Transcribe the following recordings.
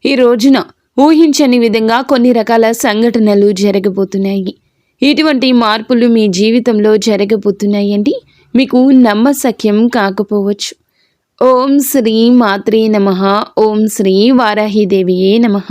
ఈ రోజున ఊహించని విధంగా కొన్ని రకాల సంఘటనలు జరగబోతున్నాయి. ఇటువంటి మార్పులు మీ జీవితంలో జరగబోతున్నాయండి. మీకు నమ్మశక్యం కాకపోవచ్చు. ఓం శ్రీ మాత్రే నమః. ఓం శ్రీ వారాహిదేవియే నమః.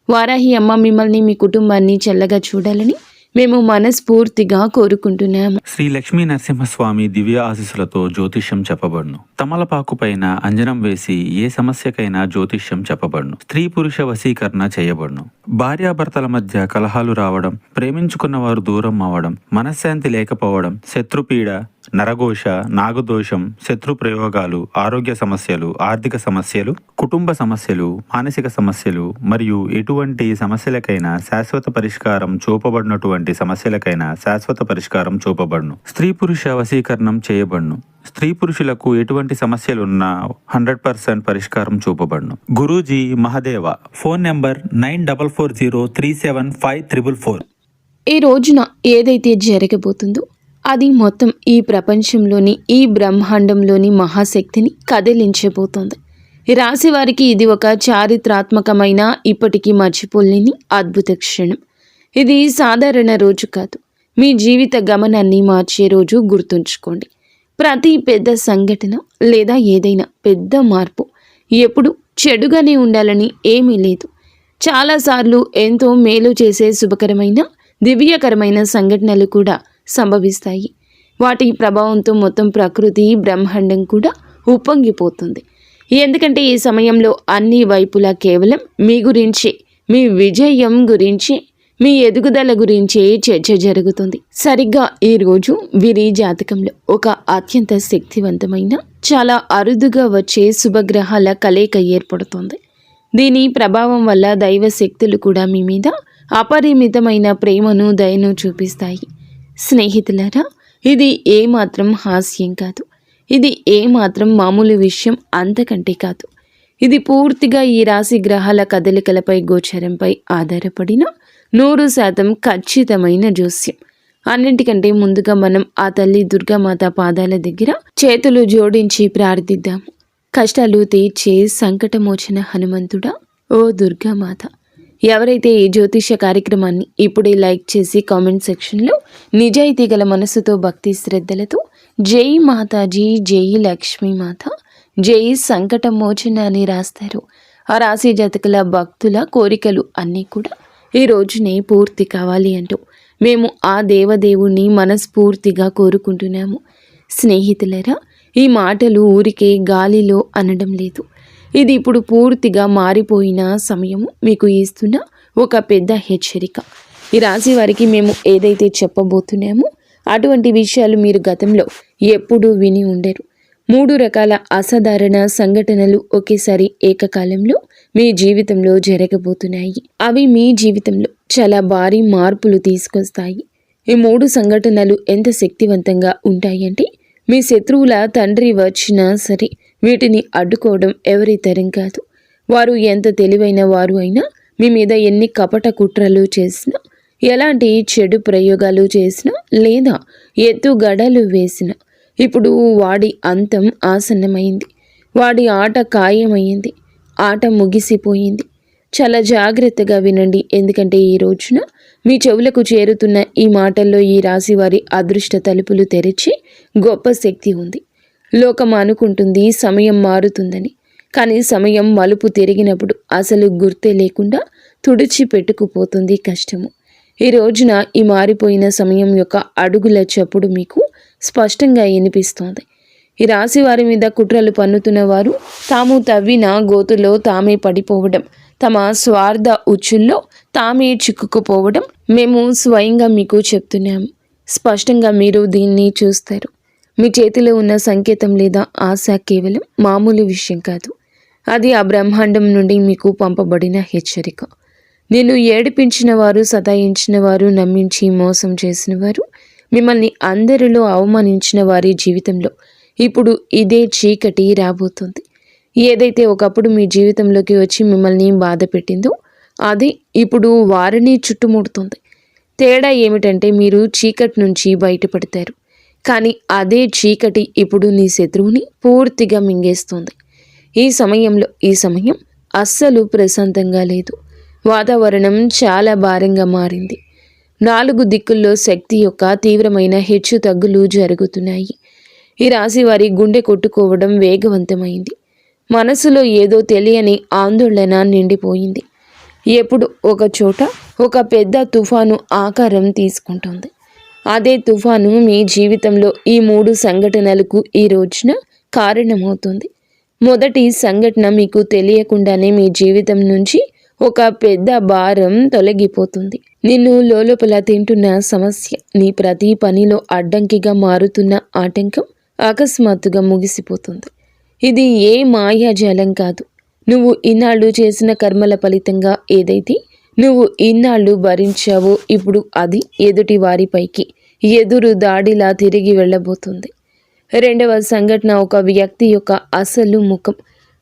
వారాహి అమ్మ మిమ్మల్ని మీ కుటుంబాన్ని చల్లగా చూడాలని మేము మనస్ఫూర్తిగా కోరుకుంటున్నాము. శ్రీ లక్ష్మీ నరసింహస్వామి దివ్య ఆశీస్సులతో జ్యోతిష్యం చెప్పబడును. తమలపాకు పైన అంజనం వేసి ఏ సమస్యకైనా జ్యోతిష్యం చెప్పబడును. స్త్రీ పురుష వశీకరణ చేయబడును. భార్యాభర్తల మధ్య కలహాలు రావడం, ప్రేమించుకున్న వారు దూరం అవ్వడం, మనశ్శాంతి లేకపోవడం, శత్రుపీడ, నరఘోష, నాగదోషం, శత్రు ప్రయోగాలు, ఆరోగ్య సమస్యలు, ఆర్థిక సమస్యలు, కుటుంబ సమస్యలు, మానసిక సమస్యలు మరియు ఎటువంటి సమస్యలకైనా శాశ్వత పరిష్కారం చూపబడినటువంటి సమస్యలకైనా శాశ్వత పరిష్కారం చూపబడును. స్త్రీ పురుష వశీకరణం చేయబడును. స్త్రీ పురుషులకు ఎటువంటి సమస్యలున్నా 100% పరిష్కారం చూపబడును. గురూజీ మహదేవ. Phone number 9440375344. ఈ రోజున ఏదైతే జరగబోతుందో అది మొత్తం ఈ ప్రపంచంలోని, ఈ బ్రహ్మాండంలోని మహాశక్తిని కదిలించబోతోంది. ఈ రాశి వారికి ఇది ఒక చారిత్రాత్మకమైన, ఇప్పటికీ మర్చిపోలేని అద్భుత క్షణం. ఇది సాధారణ రోజు కాదు, మీ జీవిత గమనాన్ని మార్చే రోజు. గుర్తుంచుకోండి, ప్రతి పెద్ద సంఘటన లేదా ఏదైనా పెద్ద మార్పు ఎప్పుడు చెడుగానే ఉండాలని ఏమీ లేదు. చాలాసార్లు ఎంతో మేలు చేసే శుభకరమైన, దివ్యకరమైన సంఘటనలు కూడా సంభవిస్తాయి. వాటి ప్రభావంతో మొత్తం ప్రకృతి, బ్రహ్మాండం కూడా ఉప్పొంగిపోతుంది. ఎందుకంటే ఈ సమయంలో అన్ని వైపులా కేవలం మీ గురించే, మీ విజయం గురించే, మీ ఎదుగుదల గురించే చర్చ జరుగుతుంది. సరిగ్గా ఈ రోజు వీరి జాతకంలో ఒక అత్యంత శక్తివంతమైన, చాలా అరుదుగా వచ్చే శుభగ్రహాల కలయిక ఏర్పడుతుంది. దీని ప్రభావం వల్ల దైవ శక్తులు కూడా మీ మీద అపరిమితమైన ప్రేమను, దయను చూపిస్తాయి. స్నేహితులారా, ఇది ఏమాత్రం హాస్యం కాదు. ఇది ఏమాత్రం మామూలు విషయం అంతకంటే కాదు. ఇది పూర్తిగా ఈ రాశి గ్రహాల కదలికలపై, గోచరంపై ఆధారపడిన 100% ఖచ్చితమైన జోస్యం. అన్నింటికంటే ముందుగా మనం ఆ తల్లి దుర్గామాత పాదాల దగ్గర చేతులు జోడించి ప్రార్థిద్దాము. కష్టాలు తీర్చే సంకటమోచన హనుమంతుడా, ఓ దుర్గామాత. ఎవరైతే ఈ జ్యోతిష కార్యక్రమాన్ని ఇప్పుడే లైక్ చేసి కామెంట్ సెక్షన్లో నిజాయితీ గల మనసుతో, భక్తి శ్రద్ధలతో జై మాతాజీ, జై లక్ష్మీమాత, జై సంకటమోచన అని రాస్తారు, ఆ రాశి జాతకుల భక్తుల కోరికలు అన్నీ కూడా ఈ రోజునే పూర్తి కావాలి అంటూ మేము ఆ దేవదేవుణ్ణి మనస్ఫూర్తిగా కోరుకుంటున్నాము. స్నేహితులరా, ఈ మాటలు ఊరికే గాలిలో అనడం లేదు. ఇది ఇప్పుడు పూర్తిగా మారిపోయిన సమయము మీకు ఇస్తున్న ఒక పెద్ద హెచ్చరిక. ఈ రాశి వారికి మేము ఏదైతే చెప్పబోతున్నామో అటువంటి విషయాలు మీరు గతంలో ఎప్పుడూ విని ఉండరు. 3 రకాల అసాధారణ సంఘటనలు ఒకేసారి ఏకకాలంలో మీ జీవితంలో జరగబోతున్నాయి. అవి మీ జీవితంలో చాలా భారీ మార్పులు తీసుకొస్తాయి. ఈ 3 సంఘటనలు ఎంత శక్తివంతంగా ఉంటాయంటే, మీ శత్రువుల తండ్రి వచ్చినా సరే వీటిని అడ్డుకోవడం ఎవరి తరం కాదు. వారు ఎంత తెలివైన వారు అయినా, మీ మీద ఎన్ని కపట కుట్రలు చేసినా, ఎలాంటి చెడు ప్రయోగాలు చేసినా లేదా ఎత్తుగడలు వేసినా, ఇప్పుడు వాడి అంతం ఆసన్నమైంది. వాడి ఆట ఖాయమైంది. ఆట ముగిసిపోయింది. చాలా జాగ్రత్తగా వినండి, ఎందుకంటే ఈ రోజున మీ చెవులకు చేరుతున్న ఈ మాటల్లో ఈ రాశి వారి అదృష్ట తలుపులు తెరిచి గొప్ప శక్తి ఉంది. లోకం అనుకుంటుంది సమయం మారుతుందని, కానీ సమయం మలుపు తిరిగినప్పుడు అసలు గుర్తే లేకుండా తుడిచి పెట్టుకుపోతుంది కష్టము. ఈ రోజున ఈ మారిపోయిన సమయం యొక్క అడుగుల చప్పుడు మీకు స్పష్టంగా వినిపిస్తోంది. ఈ రాశి వారి మీద కుట్రలు పన్నుతున్న వారు తాము తవ్విన గోతులో తామే పడిపోవడం, తమ స్వార్థ ఉచ్చుల్లో తామే చిక్కుకుపోవడం మేము స్వయంగా మీకు చెప్తున్నాము. స్పష్టంగా మీరు దీన్ని చూస్తారు. మీ చేతిలో ఉన్న సంకేతం లేదా ఆశ కేవలం మామూలు విషయం కాదు. అది ఆ బ్రహ్మాండం నుండి మీకు పంపబడిన హెచ్చరిక. నిన్ను ఏడిపించిన వారు, సతాయించిన వారు, నమ్మించి మోసం చేసిన వారు, మిమ్మల్ని అందరిలో అవమానించిన వారి జీవితంలో ఇప్పుడు ఇదే చీకటి రాబోతుంది. ఏదైతే ఒకప్పుడు మీ జీవితంలోకి వచ్చి మిమ్మల్ని బాధ పెట్టిందో అది ఇప్పుడు వారిని చుట్టుముడుతుంది. తేడా ఏమిటంటే, మీరు చీకటి నుంచి బయటపడతారు, కానీ అదే చీకటి ఇప్పుడు నీ శత్రువుని పూర్తిగా మింగేస్తుంది. ఈ సమయం అస్సలు ప్రశాంతంగా లేదు. వాతావరణం చాలా భారంగా మారింది. 4 దిక్కుల్లో శక్తి యొక్క తీవ్రమైన హెచ్చు తగ్గులు జరుగుతున్నాయి. ఈ రాశి వారి గుండె కొట్టుకోవడం వేగవంతమైంది. మనసులో ఏదో తెలియని ఆందోళన నిండిపోయింది. ఎప్పుడు ఒక చోట ఒక పెద్ద తుఫాను ఆకారం తీసుకుంటుంది. అదే తుఫాను మీ జీవితంలో ఈ 3 సంఘటనలకు ఈ రోజున కారణమవుతుంది. మొదటి సంఘటన మీకు తెలియకుండానే మీ జీవితం నుంచి ఒక పెద్ద భారం తొలగిపోతుంది. నిన్ను లోపల తింటున్న సమస్య, నీ ప్రతి పనిలో అడ్డంకిగా మారుతున్న ఆటంకం అకస్మాత్తుగా ముగిసిపోతుంది. ఇది ఏ మాయాజాలం కాదు. నువ్వు ఇన్నాళ్ళు చేసిన కర్మల ఫలితంగా ఏదైతే నువ్వు ఇన్నాళ్ళు భరించావో ఇప్పుడు అది ఎదుటి వారిపైకి ఎదురు దాడిలా తిరిగి వెళ్ళబోతుంది. రెండవ సంఘటన, ఒక వ్యక్తి యొక్క అసలు ముఖం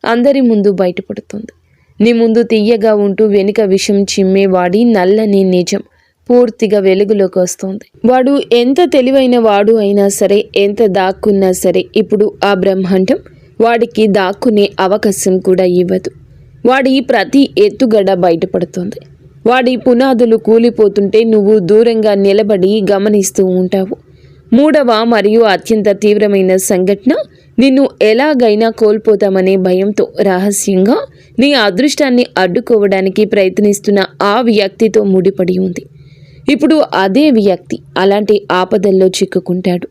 అందరి ముందు బయటపడుతుంది. నీ ముందు తీయగా ఉంటూ వెనుక విషం చిమ్మేవాడి నల్లని నిజం పూర్తిగా వెలుగులోకి వస్తుంది. వాడు ఎంత తెలివైన వాడు అయినా సరే, ఎంత దాక్కున్నా సరే, ఇప్పుడు ఆ బ్రహ్మాండం వాడికి దాక్కునే అవకాశం కూడా ఇవ్వదు. వాడి ప్రతి ఎత్తుగడ బయటపడుతుంది. వాడి పునాదులు కూలిపోతుంటే నువ్వు దూరంగా నిలబడి గమనిస్తూ ఉంటావు. మూడవ మరియు అత్యంత తీవ్రమైన సంఘటన, నిన్ను ఎలాగైనా కోల్పోతామనే భయంతో రహస్యంగా నీ అదృష్టాన్ని అడ్డుకోవడానికి ప్రయత్నిస్తున్న ఆ వ్యక్తితో ముడిపడి ఉంది. ఇప్పుడు అదే వ్యక్తి అలాంటి ఆపదల్లో చిక్కుకుంటాడు.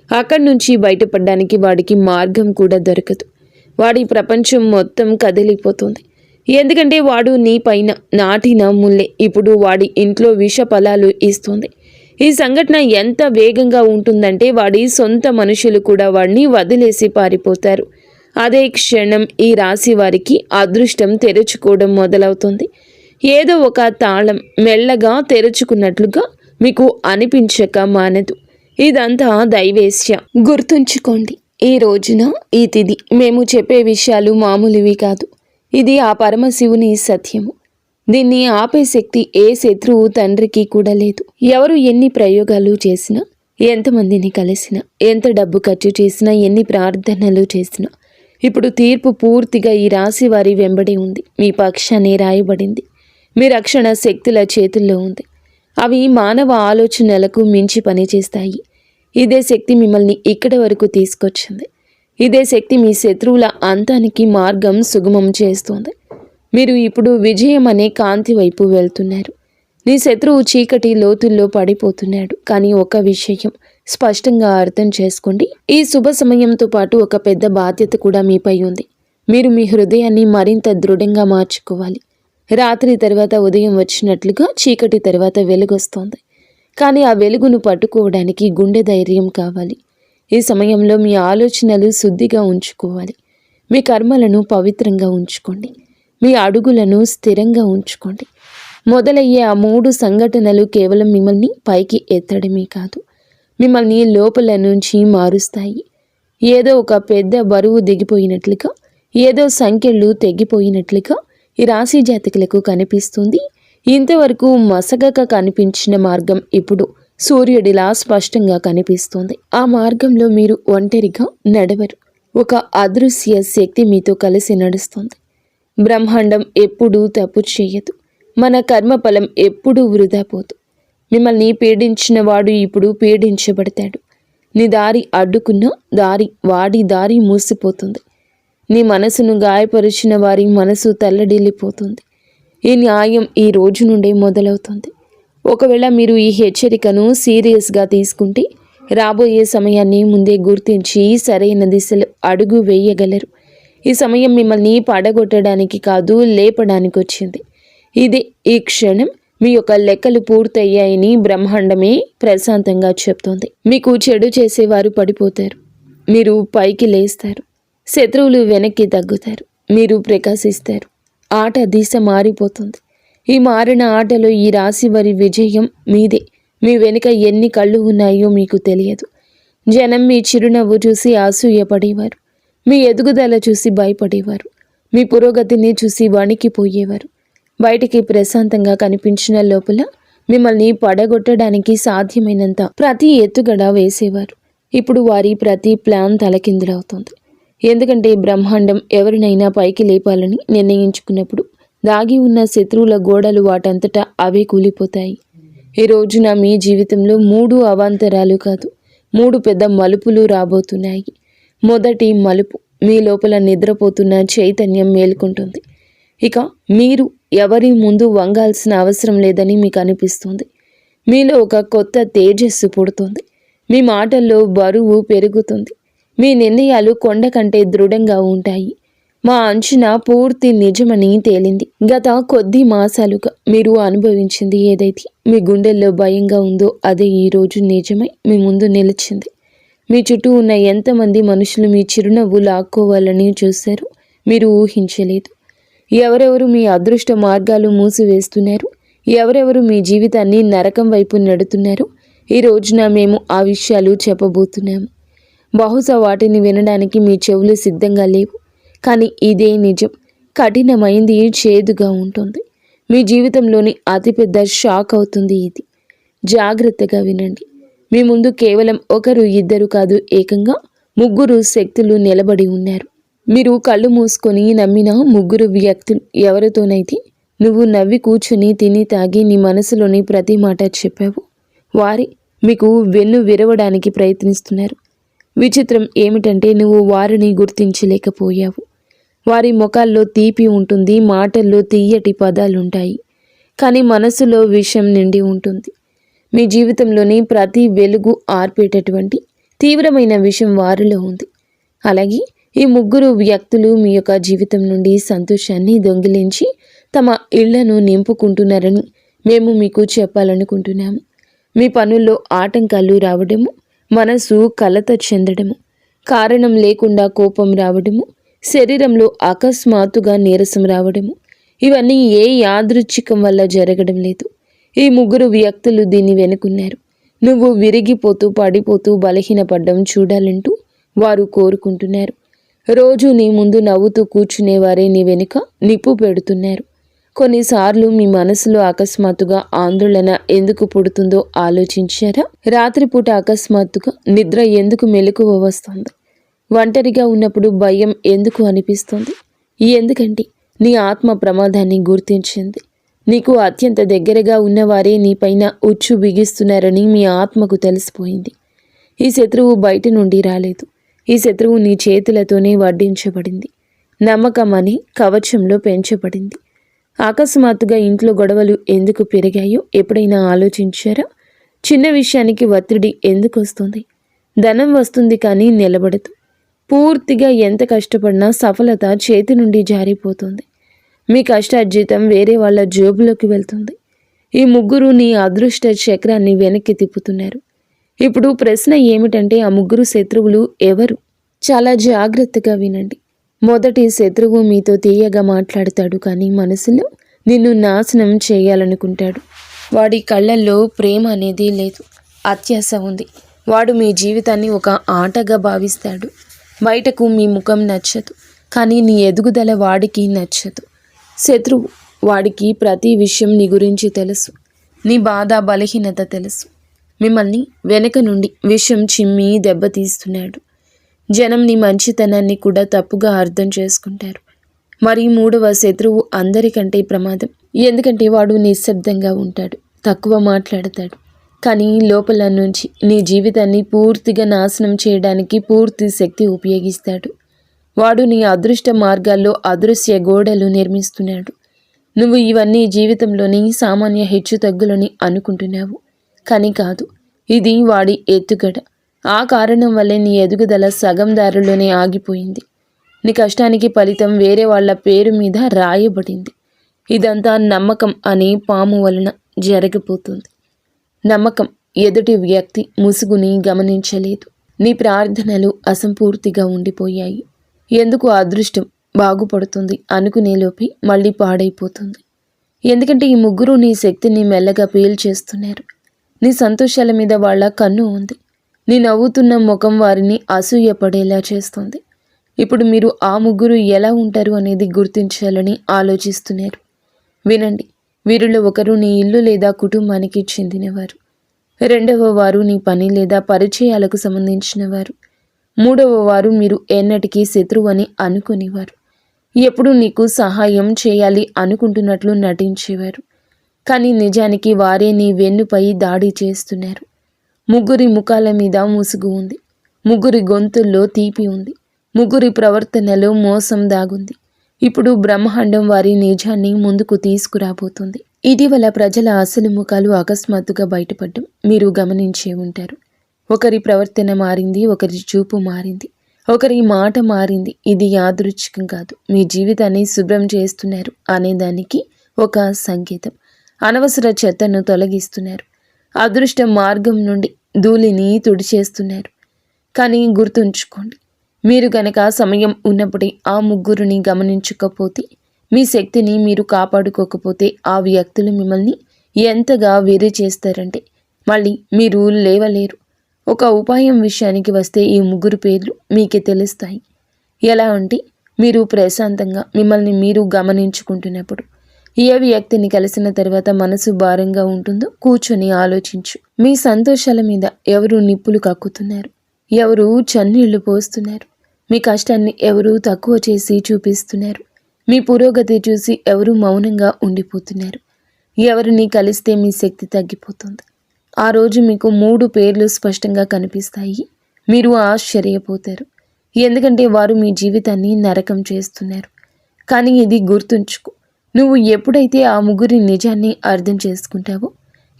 అక్కడి నుంచి బయటపడడానికి వాడికి మార్గం కూడా దొరకదు. వాడి ప్రపంచం మొత్తం కదిలిపోతుంది. ఎందుకంటే వాడు నీ పైన నాటిన ముల్లే ఇప్పుడు వాడి ఇంట్లో విష ఫలాలు ఇస్తుంది. ఈ సంఘటన ఎంత వేగంగా ఉంటుందంటే వాడి సొంత మనుషులు కూడా వాడిని వదిలేసి పారిపోతారు. అదే క్షణం ఈ రాశి వారికి అదృష్టం తెరుచుకోవడం మొదలవుతుంది. ఏదో ఒక తాళం మెల్లగా తెరుచుకున్నట్లుగా మీకు అనిపించక మానదు. ఇదంతా దైవేశ్య. గుర్తుంచుకోండి, ఈ రోజున ఈ తిథి మేము చెప్పే విషయాలు మామూలువి కాదు. ఇది ఆ పరమశివుని సత్యము. దీన్ని ఆపే శక్తి ఏ శత్రువు తండ్రికి కూడా లేదు. ఎవరు ఎన్ని ప్రయోగాలు చేసినా, ఎంతమందిని కలిసినా, ఎంత డబ్బు ఖర్చు చేసినా, ఎన్ని ప్రార్థనలు చేసినా, ఇప్పుడు తీర్పు పూర్తిగా ఈ రాశి వారి వెంబడి ఉంది. మీ పక్షాన్ని రాయబడింది. మీ రక్షణ శక్తుల చేతుల్లో ఉంది. అవి మానవ ఆలోచనలకు మించి పనిచేస్తాయి. ఇదే శక్తి మిమ్మల్ని ఇక్కడి వరకు తీసుకొచ్చింది. ఇదే శక్తి మీ శత్రువుల అంతానికి మార్గం సుగమం చేస్తోంది. మీరు ఇప్పుడు విజయం అనే కాంతి వైపు వెళ్తున్నారు. నీ శత్రువు చీకటి లోతుల్లో పడిపోతున్నాడు. కానీ ఒక విషయం స్పష్టంగా అర్థం చేసుకోండి, ఈ శుభ సమయంతో పాటు ఒక పెద్ద బాధ్యత కూడా మీపై ఉంది. మీరు మీ హృదయాన్ని మరింత దృఢంగా మార్చుకోవాలి. రాత్రి తర్వాత ఉదయం వచ్చినట్లుగా చీకటి తర్వాత వెలుగొస్తోంది. కానీ ఆ వెలుగును పట్టుకోవడానికి గుండె ధైర్యం కావాలి. ఈ సమయంలో మీ ఆలోచనలు శుద్ధిగా ఉంచుకోవాలి. మీ కర్మలను పవిత్రంగా ఉంచుకోండి. మీ అడుగులను స్థిరంగా ఉంచుకోండి. మొదలయ్యే ఆ 3 సంఘటనలు కేవలం మిమ్మల్ని పైకి ఎత్తడమే కాదు, మిమ్మల్ని లోపల నుంచి మారుస్తాయి. ఏదో ఒక పెద్ద బరువు దిగిపోయినట్లుగా, ఏదో సంఖ్యలు తెగిపోయినట్లుగా ఈ రాశి జాతకులకు కనిపిస్తుంది. ఇంతవరకు మసగక కనిపించిన మార్గం ఇప్పుడు సూర్యుడిలా స్పష్టంగా కనిపిస్తుంది. ఆ మార్గంలో మీరు ఒంటరిగా నడవరు. ఒక అదృశ్య శక్తి మీతో కలిసి నడుస్తుంది. బ్రహ్మాండం ఎప్పుడూ తప్పు చేయదు. మన కర్మఫలం ఎప్పుడూ వృధా పోదు. మిమ్మల్ని పీడించిన వాడు ఇప్పుడు పీడించబడతాడు. నీ దారి అడ్డుకున్న వాడి దారి మూసిపోతుంది. నీ మనసును గాయపరిచిన వారి మనసు తల్లడిల్లిపోతుంది. ఈ న్యాయం ఈ రోజు నుండే మొదలవుతుంది. ఒకవేళ మీరు ఈ హెచ్చరికను సీరియస్గా తీసుకుంటే రాబోయే సమయాన్ని ముందే గుర్తించి సరైన దిశలో అడుగు వేయగలరు. ఈ సమయం మిమ్మల్ని పడగొట్టడానికి కాదు, లేపడానికి వచ్చింది. ఇదే ఈ క్షణం మీ యొక్క లెక్కలు పూర్తయ్యాయని బ్రహ్మాండమే ప్రశాంతంగా చెప్తోంది. మీకు చెడు చేసేవారు పడిపోతారు, మీరు పైకి లేస్తారు. శత్రువులు వెనక్కి తగ్గుతారు, మీరు ప్రకాశిస్తారు. ఆట దిశ మారిపోతుంది. ఈ మారిన ఆటలో ఈ రాశి వారి విజయం మీదే. మీ వెనుక ఎన్ని కళ్ళు ఉన్నాయో మీకు తెలియదు. జనం మీ చిరునవ్వు చూసి అసూయపడేవారు. మీ ఎదుగుదల చూసి భయపడేవారు. మీ పురోగతిని చూసి వణికిపోయేవారు. బయటికి ప్రశాంతంగా కనిపించిన లోపల మిమ్మల్ని పడగొట్టడానికి సాధ్యమైనంత ప్రతి ఎత్తుగడ వేసేవారు. ఇప్పుడు వారి ప్రతి ప్లాన్ తలకిందులవుతుంది. ఎందుకంటే బ్రహ్మాండం ఎవరినైనా పైకి లేపాలని నిర్ణయించుకున్నప్పుడు దాగి ఉన్న శత్రువుల గోడలు వాటంతటా అవే కూలిపోతాయి. ఈ రోజున మీ జీవితంలో 3 అవాంతరాలు కాదు, 3 పెద్ద మలుపులు రాబోతున్నాయి. మొదటి మలుపు, మీ లోపల నిద్రపోతున్న చైతన్యం మేల్కొంటుంది. ఇక మీరు ఎవరి ముందు వంగాల్సిన అవసరం లేదని మీకు అనిపిస్తుంది. మీలో ఒక కొత్త తేజస్సు పుడుతుంది. మీ మాటల్లో బరువు పెరుగుతుంది. మీ నిర్ణయాలు కొండ కంటే దృఢంగా ఉంటాయి. మా అంచనా పూర్తి నిజమని తేలింది. గత కొద్ది మాసాలుగా మీరు అనుభవించింది ఏదైతే మీ గుండెల్లో భయంగా ఉందో అదే ఈరోజు నిజమై మీ ముందు నిలిచింది. మీ చుట్టూ ఉన్న ఎంతమంది మనుషులు మీ చిరునవ్వు లాక్కోవాలని చూశారో మీరు ఊహించలేదు. ఎవరెవరు మీ అదృష్ట మార్గాలు మూసివేస్తున్నారు, ఎవరెవరు మీ జీవితాన్ని నరకం వైపు నెడుతున్నారు, ఈ రోజున మేము ఆ విషయాలు చెప్పబోతున్నాము. బహుశా వాటిని వినడానికి మీ చెవులు సిద్ధంగా లేవు, కానీ ఇదే నిజం. కఠినమైంది, చేదుగా ఉంటుంది. మీ జీవితంలోని అతిపెద్ద షాక్ అవుతుంది ఇది. జాగ్రత్తగా వినండి. మీ ముందు కేవలం 1, 2 కాదు, ఏకంగా 3 శక్తులు నిలబడి ఉన్నారు. మీరు కళ్ళు మూసుకొని నమ్మిన 3 వ్యక్తులు. ఎవరితోనైతే నువ్వు నవ్వి కూర్చుని తిని తాగి నీ మనసులోని ప్రతి మాట చెప్పావు, వారే మీకు వెన్ను విరవడానికి ప్రయత్నిస్తున్నారు. విచిత్రం ఏమిటంటే నువ్వు వారిని గుర్తించలేకపోయావు. వారి ముఖాల్లో తీపి ఉంటుంది, మాటల్లో తీయటి పదాలుంటాయి, కానీ మనసులో విషం నిండి ఉంటుంది. మీ జీవితంలోని ప్రతి వెలుగు ఆర్పేటటువంటి తీవ్రమైన విషయం వారిలో ఉంది. అలాగే ఈ 3 వ్యక్తులు మీ యొక్క జీవితం నుండి సంతోషాన్ని దొంగిలించి తమ ఇళ్లను నింపుకుంటున్నారని మేము మీకు చెప్పాలనుకుంటున్నాము. మీ పనుల్లో ఆటంకాలు రావడము, మనసు కలత చెందడము, కారణం లేకుండా కోపం రావడము, శరీరంలో అకస్మాత్తుగా నీరసం రావడము, ఇవన్నీ ఏ యాదృచ్ఛికం వల్ల జరగడం లేదు. ఈ 3 వ్యక్తులు దీన్ని వెనుకున్నారు. నువ్వు విరిగిపోతూ పడిపోతూ బలహీనపడ్డం చూడాలంటూ వారు కోరుకుంటున్నారు. రోజు నీ ముందు నవ్వుతూ కూర్చునేవారే నీ వెనుక నిప్పు పెడుతున్నారు. కొన్నిసార్లు మీ మనసులో అకస్మాత్తుగా ఆందోళన ఎందుకు పుడుతుందో ఆలోచించారా? రాత్రిపూట అకస్మాత్తుగా నిద్ర ఎందుకు మెలకువ వస్తుంది? ఒంటరిగా ఉన్నప్పుడు భయం ఎందుకు అనిపిస్తుంది? ఎందుకంటే నీ ఆత్మ ప్రమాదాన్ని గుర్తించింది. నీకు అత్యంత దగ్గరగా ఉన్నవారే నీపైన ఉచ్చు బిగిస్తున్నారని మీ ఆత్మకు తెలిసిపోయింది. ఈ శత్రువు బయట నుండి రాలేదు. ఈ శత్రువు నీ చేతులతోనే వడ్డించబడింది. నమ్మకం అనే కవచంలో పెంచబడింది. అకస్మాత్తుగా ఇంట్లో గొడవలు ఎందుకు పెరిగాయో ఎప్పుడైనా ఆలోచించారా? చిన్న విషయానికి ఒత్తిడి ఎందుకు వస్తుంది? ధనం వస్తుంది కానీ నిలబడదు. పూర్తిగా ఎంత కష్టపడినా సఫలత చేతి నుండి జారిపోతుంది. మీ కష్టార్జితం వేరే వాళ్ళ జేబులోకి వెళ్తుంది. ఈ 3 నీ అదృష్ట చక్రాన్ని వెనక్కి తిప్పుతున్నారు. ఇప్పుడు ప్రశ్న ఏమిటంటే ఆ 3 శత్రువులు ఎవరు? చాలా జాగ్రత్తగా వినండి. మొదటి శత్రువు మీతో తీయగా మాట్లాడతాడు, కానీ మనసులో నిన్ను నాశనం చేయాలనుకుంటాడు. వాడి కళ్ళల్లో ప్రేమ అనేది లేదు, అత్యాశ ఉంది. వాడు మీ జీవితాన్ని ఒక ఆటగా భావిస్తాడు. బయటకు మీ ముఖం నచ్చదు, కానీ నీ ఎదుగుదల వాడికి నచ్చదు. శత్రువు వాడికి ప్రతి విషయం నీ గురించి తెలుసు. నీ బాధ బలహీనత తెలుసు. మిమ్మల్ని వెనక నుండి విషం చిమ్మి దెబ్బతీస్తున్నాడు. జనం నీ మంచితనాన్ని కూడా తప్పుగా అర్థం చేసుకుంటారు. మరి 3వ శత్రువు అందరికంటే ప్రమాదం. ఎందుకంటే వాడు నిశ్శబ్దంగా ఉంటాడు, తక్కువ మాట్లాడతాడు, కానీ లోపల నుంచి నీ జీవితాన్ని పూర్తిగా నాశనం చేయడానికి పూర్తి శక్తి ఉపయోగిస్తాడు. వాడు నీ అదృష్ట మార్గాల్లో అదృశ్య గోడలు నిర్మిస్తున్నాడు. నువ్వు ఇవన్నీ జీవితంలోని సామాన్య హెచ్చుతగ్గులని అనుకుంటున్నావు, కానీ కాదు. ఇది వాడి ఎత్తుగడ. ఆ కారణం వల్లే నీ ఎదుగుదల సగం దారిలోనే ఆగిపోయింది. నీ కష్టానికి ఫలితం వేరే వాళ్ళ పేరు మీద రాయబడింది. ఇదంతా నమ్మకం అనే పాము వలన జరగబోతుంది. నమ్మకం ఎదుటి వ్యక్తి ముసుగుని గమనించలేదు. నీ ప్రార్థనలు అసంపూర్తిగా ఉండిపోయాయి. ఎందుకు అదృష్టం బాగుపడుతుంది అనుకునేలోపే మళ్ళీ పాడైపోతుంది. ఎందుకంటే ఈ 3 నీ శక్తిని మెల్లగా పీల్చేస్తున్నారు. నీ సంతోషాల మీద వాళ్ళ కన్ను ఉంది. నీ నవ్వుతున్న ముఖం వారిని అసూయపడేలా చేస్తుంది. ఇప్పుడు మీరు ఆ 3 ఎలా ఉంటారు అనేది గుర్తించాలని ఆలోచిస్తున్నారు. వినండి. వీరిలో ఒకరు నీ ఇల్లు లేదా కుటుంబానికి చెందినవారు. 2వ వారు నీ పని లేదా పరిచయాలకు సంబంధించిన వారు. మూడవ వారు మీరు ఎన్నటికీ శత్రువు అని అనుకునేవారు. ఎప్పుడు నీకు సహాయం చేయాలి అనుకుంటున్నట్లు నటించేవారు. కానీ నిజానికి వారే నీ వెన్నుపై దాడి చేస్తున్నారు. ముగ్గురి ముఖాల మీద ముసుగు ఉంది. ముగ్గురి గొంతుల్లో తీపి ఉంది. ముగ్గురి ప్రవర్తనలో మోసం దాగుంది. ఇప్పుడు బ్రహ్మాండం వారి నిజాన్ని ముందుకు తీసుకురాబోతుంది. ఇటీవల ప్రజల అసలు ముఖాలు అకస్మాత్తుగా బయటపడడం మీరు గమనించే ఉంటారు. ఒకరి ప్రవర్తన మారింది, ఒకరి చూపు మారింది, ఒకరి మాట మారింది. ఇది యాదృచ్ఛికం కాదు. మీ జీవితాన్ని శుభ్రం చేస్తున్నారు అనేదానికి ఒక సంకేతం. అనవసర చెత్తను తొలగిస్తున్నారు. అదృష్ట మార్గం నుండి ధూళిని తుడిచేస్తున్నారు. కానీ గుర్తుంచుకోండి, మీరు గనక సమయం ఉన్నప్పుడే ఆ ముగ్గురిని గమనించకపోతే, మీ శక్తిని మీరు కాపాడుకోకపోతే ఆ వ్యక్తులు మిమ్మల్ని ఎంతగా వేరే చేస్తారంటే మళ్ళీ మీరు లేవలేరు. ఒక ఉపాయం విషయానికి వస్తే ఈ ముగ్గురు పేర్లు మీకే తెలుస్తాయి. ఎలా అంటే, మీరు ప్రశాంతంగా మిమ్మల్ని మీరు గమనించుకుంటున్నప్పుడు ఏ వ్యక్తిని కలిసిన తర్వాత మనసు భారంగా ఉంటుందో కూర్చొని ఆలోచించు. మీ సంతోషాల మీద ఎవరు నిప్పులు కక్కుతున్నారు, ఎవరు చన్నీళ్లు పోస్తున్నారు, మీ కష్టాన్ని ఎవరు తక్కువ చేసి చూపిస్తున్నారు, మీ పురోగతి చూసి ఎవరు మౌనంగా ఉండిపోతున్నారు, ఎవరిని కలిస్తే మీ శక్తి తగ్గిపోతుంది. ఆ రోజు మీకు 3 పేర్లు స్పష్టంగా కనిపిస్తాయి. మీరు ఆశ్చర్యపోతారు. ఎందుకంటే వారు మీ జీవితాన్ని నరకం చేస్తున్నారు. కానీ ఇది గుర్తుంచుకో, నువ్వు ఎప్పుడైతే ఆ ముగ్గురి నిజాన్ని అర్థం చేసుకుంటావో,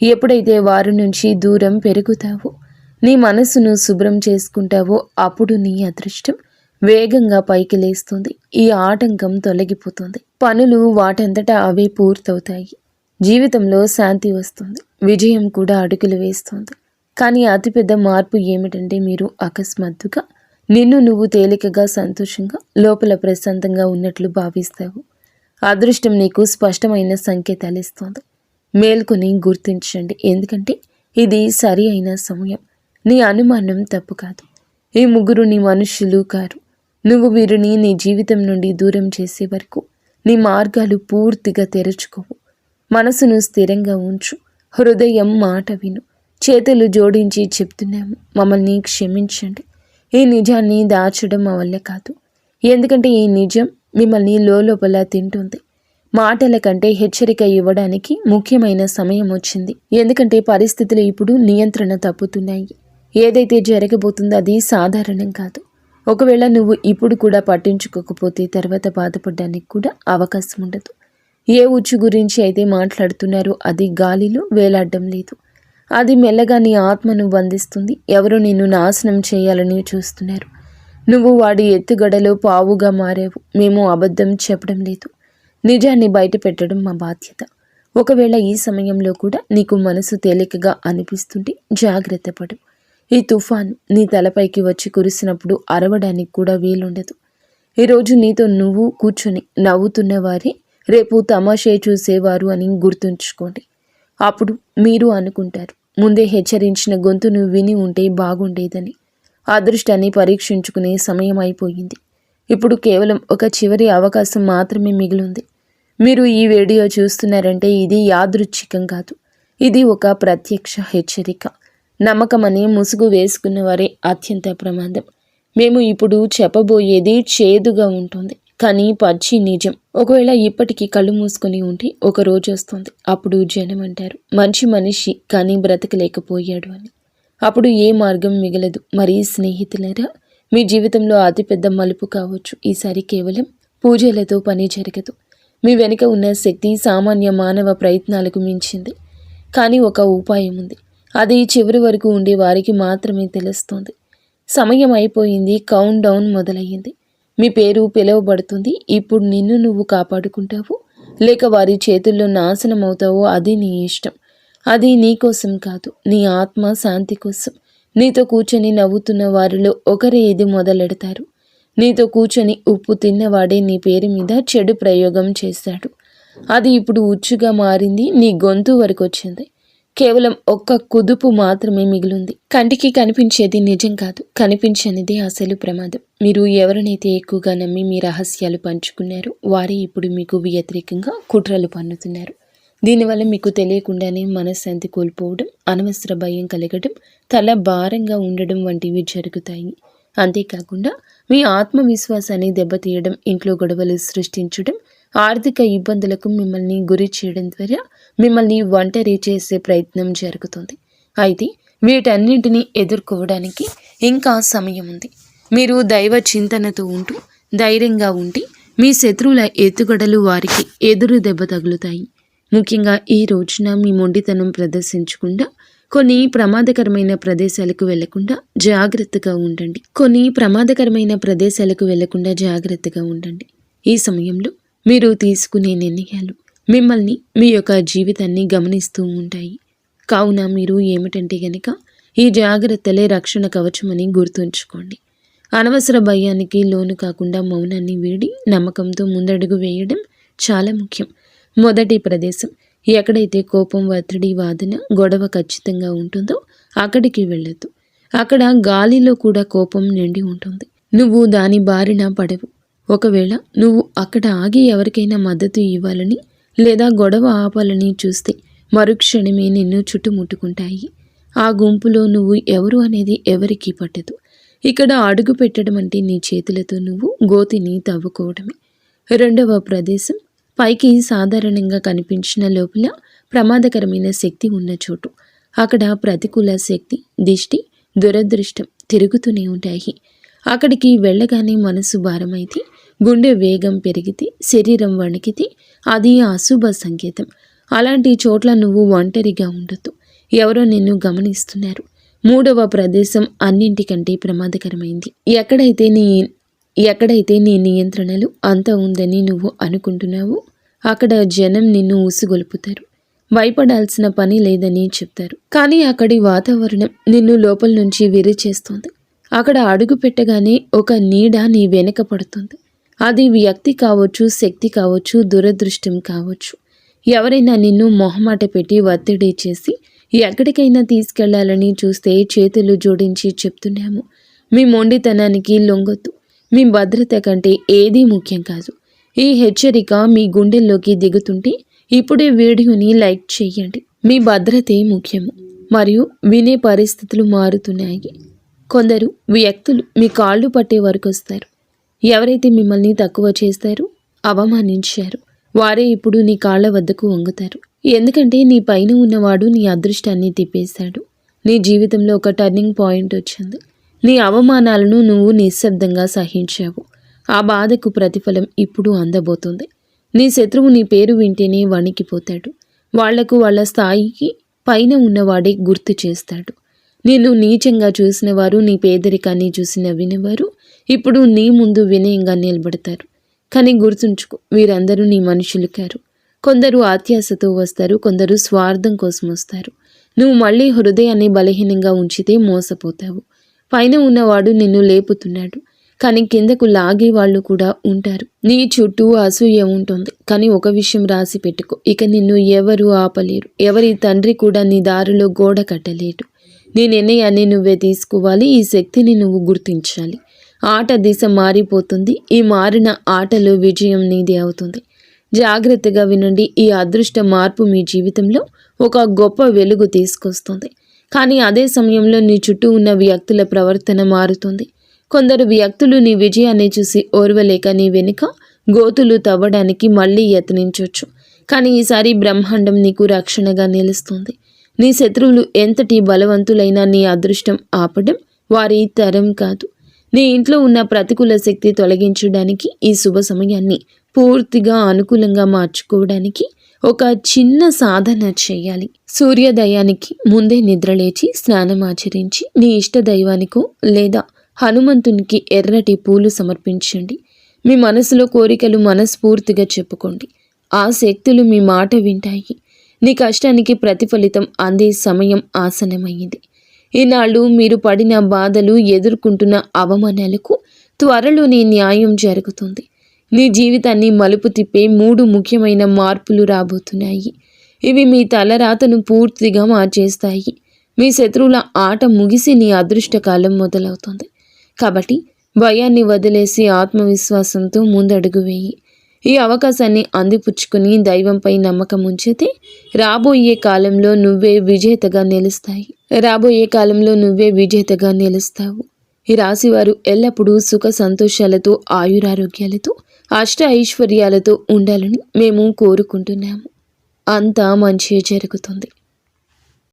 ఎప్పుడైతే వారి నుంచి దూరం పెరుగుతావో, నీ మనసును శుభ్రం చేసుకుంటావో, అప్పుడు నీ అదృష్టం వేగంగా పైకి లేస్తుంది. ఈ ఆటంకం తొలగిపోతుంది. పనులు వాటంతటా అవే పూర్తవుతాయి. జీవితంలో శాంతి వస్తుంది. విజయం కూడా అడుగులు వేస్తుంది. కానీ అతిపెద్ద మార్పు ఏమిటంటే, మీరు అకస్మాత్తుగా నిన్ను నువ్వు తేలికగా, సంతోషంగా, లోపల ప్రశాంతంగా ఉన్నట్లు భావిస్తావు. అదృష్టం నీకు స్పష్టమైన సంకేతాలు ఇస్తోంది. మేల్కొని గుర్తించండి. ఎందుకంటే ఇది సరి అయిన సమయం. నీ అనుమానం తప్పు కాదు. ఈ ముగ్గురు నీ మనుష్యులు కారు. నువ్వు వీరిని నీ జీవితం నుండి దూరం చేసే వరకు నీ మార్గాలు పూర్తిగా తెరుచుకోవు. మనసును స్థిరంగా ఉంచు. హృదయం మాట విను. చేతులు జోడించి చెప్తున్నాము, మమ్మల్ని క్షమించండి. ఈ నిజాన్ని దాచడం మా వల్ల కాదు. ఎందుకంటే ఈ నిజం మిమ్మల్ని లోపల తింటుంది. మాటల కంటే హెచ్చరిక ఇవ్వడానికి ముఖ్యమైన సమయం వచ్చింది. ఎందుకంటే పరిస్థితులు ఇప్పుడు నియంత్రణ తప్పుతున్నాయి. ఏదైతే జరగబోతుందో అది సాధారణం కాదు. ఒకవేళ నువ్వు ఇప్పుడు కూడా పట్టించుకోకపోతే తర్వాత బాధపడడానికి కూడా అవకాశం ఉండదు. ఏ ఉచ్చు గురించి అయితే మాట్లాడుతున్నారో అది గాలిలో వేలాడడం లేదు. అది మెల్లగా నీ ఆత్మను బంధిస్తుంది. ఎవరో నిన్ను నాశనం చేయాలని చూస్తున్నారు. నువ్వు వాడి ఎత్తుగడలో పావుగా మారావు. మేము అబద్ధం చెప్పడం లేదు. నిజాన్ని బయట పెట్టడం మా బాధ్యత. ఒకవేళ ఈ సమయంలో కూడా నీకు మనసు తేలికగా అనిపిస్తుంటే జాగ్రత్త పడు. ఈ తుఫాను నీ తలపైకి వచ్చి కురిసినప్పుడు అరవడానికి కూడా వీలుండదు. ఈరోజు నీతో నువ్వు కూర్చొని నవ్వుతున్న వారే రేపు తమాషే చూసేవారు అని గుర్తుంచుకోండి. అప్పుడు మీరు అనుకుంటారు, ముందే హెచ్చరించిన గొంతును విని ఉంటే బాగుండేదని. అదృష్టాన్ని పరీక్షించుకునే సమయం అయిపోయింది. ఇప్పుడు కేవలం ఒక చివరి అవకాశం మాత్రమే మిగిలింది. మీరు ఈ వీడియో చూస్తున్నారంటే ఇది యాదృచ్ఛికం కాదు. ఇది ఒక ప్రత్యక్ష హెచ్చరిక. నమ్మకం అనే ముసుగు వేసుకున్న వారే అత్యంత ప్రమాదం. మేము ఇప్పుడు చెప్పబోయేది చేదుగా ఉంటుంది, కానీ పచ్చి నిజం. ఒకవేళ ఇప్పటికీ కళ్ళు మూసుకొని ఉంటే ఒక రోజు వస్తుంది. అప్పుడు జనం అంటారు, మంచి మనిషి కానీ బ్రతకలేకపోయాడు అని. అప్పుడు ఏ మార్గం మిగలదు. మరి స్నేహితులారా, మీ జీవితంలో అతిపెద్ద మలుపు కావచ్చు. ఈసారి కేవలం పూజలతో పని జరగదు. మీ వెనుక ఉన్న శక్తి సామాన్య మానవ ప్రయత్నాలకు మించింది. కానీ ఒక ఉపాయం ఉంది. అది చివరి వరకు ఉండే వారికి మాత్రమే తెలుస్తుంది. సమయం అయిపోయింది. కౌంట్ డౌన్ మొదలయ్యింది. మీ పేరు పిలువబడుతుంది. ఇప్పుడు నిన్ను నువ్వు కాపాడుకుంటావు లేక వారి చేతుల్లో నాశనం అవుతావో అది నీ ఇష్టం. అది నీ కోసం కాదు, నీ ఆత్మ శాంతి కోసం. నీతో కూర్చొని నవ్వుతున్న వారిలో ఒకరే ఇది మొదలెడతారు. నీతో కూర్చొని ఉప్పు తిన్నవాడే నీ పేరు మీద చెడు ప్రయోగం చేశాడు. అది ఇప్పుడు ఉచ్చుగా మారింది. నీ గొంతు వరకు వచ్చింది. కేవలం ఒక్క కుదుపు మాత్రమే మిగిలింది. కంటికి కనిపించేది నిజం కాదు, కనిపించనిదే అసలు ప్రమాదం. మీరు ఎవరినైతే ఎక్కువగా నమ్మి మీ రహస్యాలు పంచుకున్నారో వారే ఇప్పుడు మీకు వ్యతిరేకంగా కుట్రలు పన్నుతున్నారు. దీనివల్ల మీకు తెలియకుండానే మనశ్శాంతి కోల్పోవడం, అనవసర భయం కలగడం, తల భారంగా ఉండడం వంటివి జరుగుతాయి. అంతేకాకుండా మీ ఆత్మవిశ్వాసాన్ని దెబ్బతీయడం, ఇంట్లో గొడవలు సృష్టించడం, ఆర్థిక ఇబ్బందులకు మిమ్మల్ని గురి చేయడం ద్వారా మిమ్మల్ని ఒంటరి చేసే ప్రయత్నం జరుగుతుంది. అయితే వీటన్నింటినీ ఎదుర్కోవడానికి ఇంకా సమయం ఉంది. మీరు దైవ చింతనతో ఉంటూ ధైర్యంగా ఉంటే మీ శత్రువుల ఎత్తుగడలు వారికి ఎదురు దెబ్బ తగులుతాయి. ముఖ్యంగా ఈ రోజున మీ మొండితనం ప్రదర్శించకుండా కొన్ని ప్రమాదకరమైన ప్రదేశాలకు వెళ్లకుండా జాగ్రత్తగా ఉండండి. ఈ సమయంలో మీరు తీసుకునే నిర్ణయాలు మిమ్మల్ని, మీ యొక్క జీవితాన్ని గమనిస్తూ ఉంటాయి. కావున మీరు ఏమిటంటే గనక ఈ జాగ్రత్తలే రక్షణ కవచమని గుర్తుంచుకోండి. అనవసర భయానికి లోను కాకుండా మౌనాన్ని వీడి నమ్మకంతో ముందడుగు వేయడం చాలా ముఖ్యం. మొదటి ప్రదేశం, ఎక్కడైతే కోపం, ఒత్తిడి, వాదన, గొడవ ఖచ్చితంగా ఉంటుందో అక్కడికి వెళ్ళొద్దు. అక్కడ గాలిలో కూడా కోపం నిండి ఉంటుంది. నువ్వు దాని బారిన పడవు. ఒకవేళ నువ్వు అక్కడ ఆగి ఎవరికైనా మద్దతు ఇవ్వాలని లేదా గొడవ ఆపాలని చూస్తే మరుక్షణమే నిన్ను చుట్టుముట్టుకుంటాయి. ఆ గుంపులో నువ్వు ఎవరు అనేది ఎవరికీ పట్టదు. ఇక్కడ అడుగు పెట్టడం అంటే నీ చేతులతో నువ్వు గోతిని తవ్వుకోవడమే. రెండవ ప్రదేశం, పైకి సాధారణంగా కనిపించిన లోపల ప్రమాదకరమైన శక్తి ఉన్న చోటు. అక్కడ ప్రతికూల శక్తి, దిష్టి, దురదృష్టం తిరుగుతూనే ఉంటాయి. అక్కడికి వెళ్ళగానే మనసు భారమైతే, గుండె వేగం పెరిగితే, శరీరం వణికితే అది అశుభ సంకేతం. అలాంటి చోట్ల నువ్వు ఒంటరిగా ఉండొద్దు. ఎవరో నిన్ను గమనిస్తున్నారు. మూడవ ప్రదేశం అన్నింటికంటే ప్రమాదకరమైంది. ఎక్కడైతే నీ నియంత్రణలు అంత ఉందని నువ్వు అనుకుంటున్నావో అక్కడ జనం నిన్ను ఉసిగొలుపుతారు. భయపడాల్సిన పని లేదని చెప్తారు. కానీ అక్కడి వాతావరణం నిన్ను లోపల నుంచి విరిచేస్తుంది. అక్కడ అడుగు పెట్టగానే ఒక నీడ నీ వెనక పడుతుంది. అది వ్యక్తి కావచ్చు, శక్తి కావచ్చు, దురదృష్టం కావచ్చు. ఎవరైనా నిన్ను మొహమాట పెట్టి ఒత్తిడి చేసి ఎక్కడికైనా తీసుకెళ్లాలని చూస్తే చేతులు జోడించి చెప్తున్నాము, మీ మొండితనానికి లొంగొద్దు. మీ భద్రత కంటే ఏదీ ముఖ్యం కాదు. ఈ హెచ్చరిక మీ గుండెల్లోకి దిగుతుంటే ఇప్పుడే వీడియోని లైక్ చేయండి. మీ భద్రతే ముఖ్యము మరియు వినే పరిస్థితులు మారుతున్నాయి. కొందరు వ్యక్తులు మీ కాళ్ళు పట్టే వరకు వస్తారు. ఎవరైతే మిమ్మల్ని తక్కువ చేస్తారో, అవమానించారు, వారే ఇప్పుడు నీ కాళ్ళ వద్దకు వంగుతారు. ఎందుకంటే నీ పైన ఉన్నవాడు నీ అదృష్టాన్ని తిప్పేశాడు. నీ జీవితంలో ఒక టర్నింగ్ పాయింట్ వచ్చింది. నీ అవమానాలను నువ్వు నిశ్శబ్దంగా సహించావు. ఆ బాధకు ప్రతిఫలం ఇప్పుడు అందబోతుంది. నీ శత్రువు నీ పేరు వింటేనే వణికిపోతాడు. వాళ్లకు వాళ్ళ స్థాయికి పైన ఉన్నవాడే గుర్తు చేస్తాడు. నిన్ను నీచంగా చూసిన వారు, నీ పేదరికాన్ని చూసి నవ్వినవారు ఇప్పుడు నీ ముందు వినయంగా నిలబడతారు. కానీ గుర్తుంచుకో, వీరందరూ నీ మనుషులు కారు. కొందరు అత్యాశతో వస్తారు, కొందరు స్వార్థం కోసం వస్తారు. నువ్వు మళ్ళీ హృదయాన్ని బలహీనంగా ఉంచితే మోసపోతావు. పైన ఉన్నవాడు నిన్ను లేపుతున్నాడు, కానీ కిందకు లాగే వాళ్ళు కూడా ఉంటారు. నీ చుట్టూ అసూయ ఉంటుంది. కానీ ఒక విషయం రాసి పెట్టుకో, ఇక నిన్ను ఎవరు ఆపలేరు. ఎవరి తండ్రి కూడా నీ దారిలో గోడ కట్టలేడు. నీ నిర్ణయాన్ని నువ్వే తీసుకోవాలి. ఈ శక్తిని నువ్వు గుర్తించాలి. ఆట దిశ మారిపోతుంది. ఈ మారిన ఆటలో విజయం నీదే అవుతుంది. జాగ్రత్తగా వినండి. ఈ అదృష్ట మార్పు మీ జీవితంలో ఒక గొప్ప వెలుగు తీసుకొస్తుంది. కానీ అదే సమయంలో నీ చుట్టూ ఉన్న వ్యక్తుల ప్రవర్తన మారుతుంది. కొందరు వ్యక్తులు నీ విజయాన్ని చూసి ఓర్వలేక నీ వెనుక గోతులు తవ్వడానికి మళ్ళీ యత్నించవచ్చు. కానీ ఈసారి బ్రహ్మాండం నీకు రక్షణగా నిలుస్తుంది. నీ శత్రువులు ఎంతటి బలవంతులైనా నీ అదృష్టం ఆపడం వారి తరం కాదు. నీ ఇంట్లో ఉన్న ప్రతికూల శక్తి తొలగించడానికి ఈ శుభ సమయాన్ని పూర్తిగా అనుకూలంగా మార్చుకోవడానికి ఒక చిన్న సాధన చేయాలి. సూర్యోదయానికి ముందే నిద్రలేచి స్నానం ఆచరించి నీ ఇష్ట దైవానికో లేదా హనుమంతునికి ఎర్రటి పూలు సమర్పించండి. మీ మనసులో కోరికలు మనస్ఫూర్తిగా చెప్పుకోండి. ఆ శక్తులు మీ మాట వింటాయి. నీ కష్టానికి ప్రతిఫలితం అందే సమయం ఆసనమైంది. ఈనాళ్ళు మీరు పడిన బాధలు, ఎదుర్కొంటున్న అవమానాలకు త్వరలోనే న్యాయం జరుగుతుంది. నీ జీవితాన్ని మలుపు తిప్పే 3 ముఖ్యమైన మార్పులు రాబోతున్నాయి. ఇవి మీ తలరాతను పూర్తిగా మార్చేస్తాయి. మీ శత్రువుల ఆట ముగిసి నీ అదృష్టకాలం మొదలవుతుంది. కాబట్టి భయాన్ని వదిలేసి ఆత్మవిశ్వాసంతో ముందడుగు వేయి. ఈ అవకాశాన్ని అందిపుచ్చుకుని దైవంపై నమ్మకం ఉంచితే రాబోయే కాలంలో నువ్వే విజేతగా నిలుస్తావు. ఈ రాశివారు ఎల్లప్పుడూ సుఖ సంతోషాలతో ఆయురారోగ్యాలతో అష్ట ఐశ్వర్యాలతో ఉండాలని మేము కోరుకుంటున్నాము. అంతా మంచి జరుగుతుంది.